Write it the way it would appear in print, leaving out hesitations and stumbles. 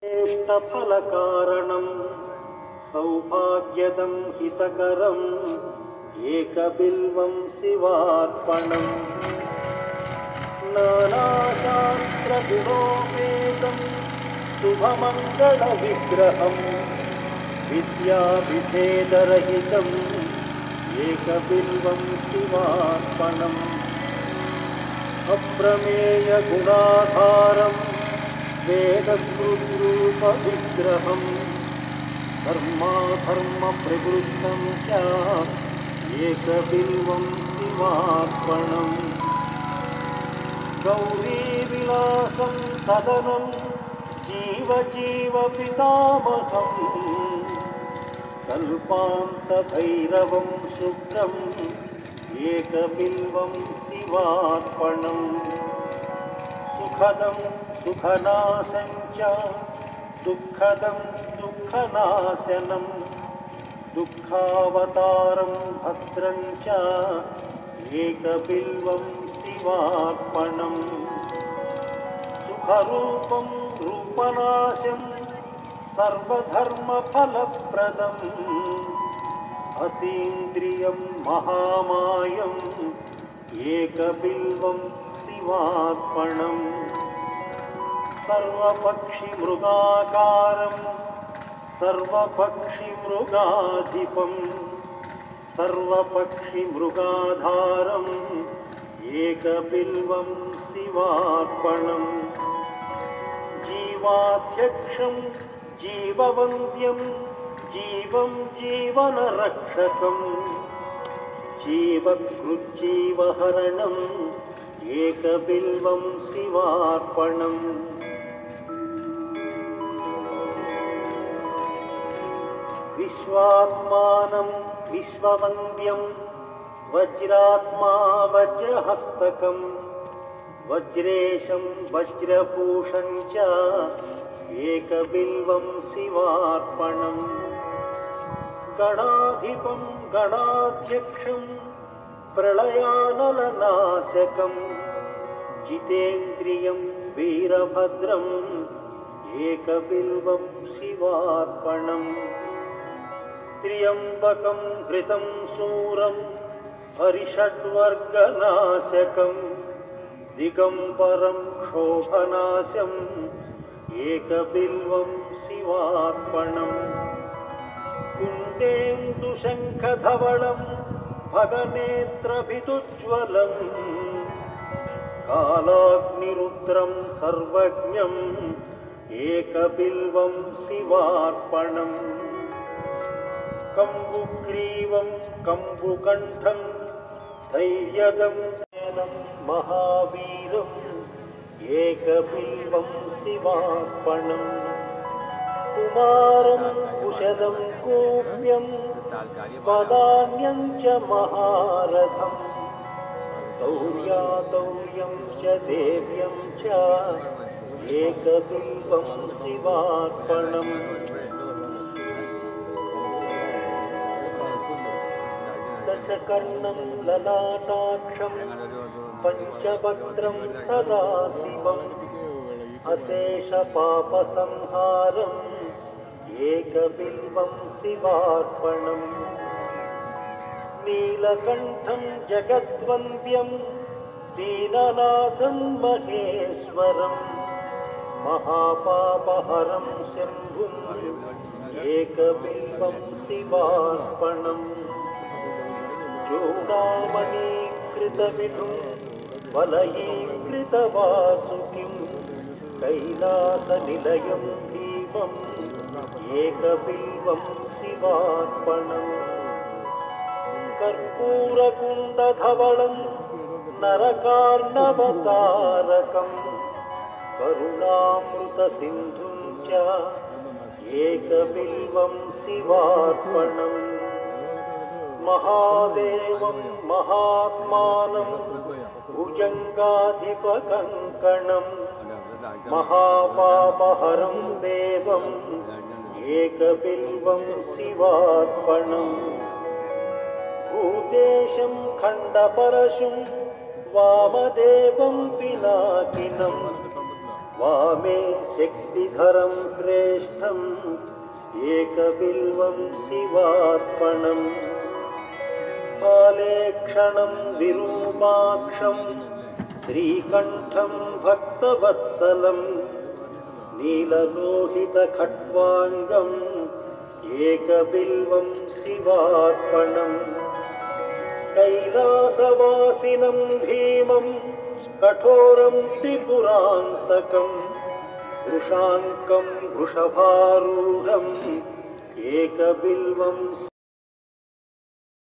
श्रेष्ठफलकारणं सौभाग्यदं हितकरम् एकबिल्वं शिवार्पणम् नानाशास्त्रगुणोपेतं शुभमङ्गलविग्रहम् विद्याविभेदरहितम् एकबिल्वं शिवार्पणम् अप्रमेयगुणाधारम् वेदस्मृतिरूपविग्रहम् धर्माधर्मप्रवृत्तं च एकबिल्वं शिवार्पणम् गौरीविलासं सदनं जीवजीवपितामहम् कल्पान्तभैरवं शुक्रम् एकबिल्वं शिवार्पणम् सुखदं सुखनाशं च दुःखदं दुःखनाशनं दुःखावतारं भद्रं च एकबिल्वं शिवार्पणम् सुखरूपं रूपनाशं सर्वधर्मफलप्रदम् अतीन्द्रियं महामायम् एकबिल्वं शिवार्पणम् सर्वपक्षिमृगाकारं सर्वपक्षिमृगाधिपं सर्वपक्षिमृगाधारम् एकबिल्वं शिवार्पणम् जीवाध्यक्षं जीववन्द्यं जीवं जीवनरक्षकं जीवकृज्जीवहरणम् एकबिल्वं शिवार्पणम् विश्वात्मानं विश्ववन्द्यं वज्रात्मा वज्रहस्तकं वज्रेशं वज्रभूषं च एकबिल्वं शिवार्पणम् गणाधिपं गणाध्यक्षं प्रलयानलनाशकं जितेन्द्रियं वीरभद्रम् एकबिल्वं शिवार्पणम् त्र्यम्बकं घृतं शूरं हरिषड्वर्गनाशकं दिगम्बरं क्षोभनाशम् एकबिल्वं शिवार्पणम् कुन्देन्दुशङ्खधवलं भगनेत्रभिदुज्ज्वलम् कालाग्निरुद्रं सर्वज्ञम् एकबिल्वं शिवार्पणम् कम्बुग्रीवं कम्बुकण्ठं धैर्यदं महावीरम् एकबिल्वं शिवार्पणम् कुमारं कुशलं कूप्यं पदान्यं च महारथम् तौर्यातौर्यं च देव्यं च एकबिल्वं शिवार्पणम् दशकर्णं ललाटाक्षं पञ्चवक्त्रं सदाशिवम् अशेषपापसंहारम् एकबिल्वं शिवार्पणम् नीलकण्ठं जगद्वन्द्यं दीननाथं महेश्वरम् महापापहरं शम्भुम् एकबिल्वं शिवार्पणम् चूडामणीकृतविधुं वलयीकृतवासुकिं कैलासनिलयं दीपम् एकबिल्वं शिवार्पणम् कर्पूरकुण्डधवलं नरकार्णवतारकं करुणामृतसिन्धुं च एकबिल्वं शिवार्पणम् महादेवं महात्मानं भुजङ्गाधिपकङ्कणं महापापहरं देवम् एकबिल्वं शिवार्पणम् भूतेशं खण्डपरशुं वामदेवं पिनाकिनं वामे शक्तिधरं श्रेष्ठम् एकबिल्वं शिवार्पणम् आलेक्षणं विरूपाक्षं श्रीकण्ठं भक्तवत्सलं नीललोहितखट्वाङ्गम् एकबिल्वं शिवार्पणम् कैलासवासिनं भीमं कठोरं त्रिपुरान्तकं वृषाङ्कं वृषभारूढम् एकबिल्वं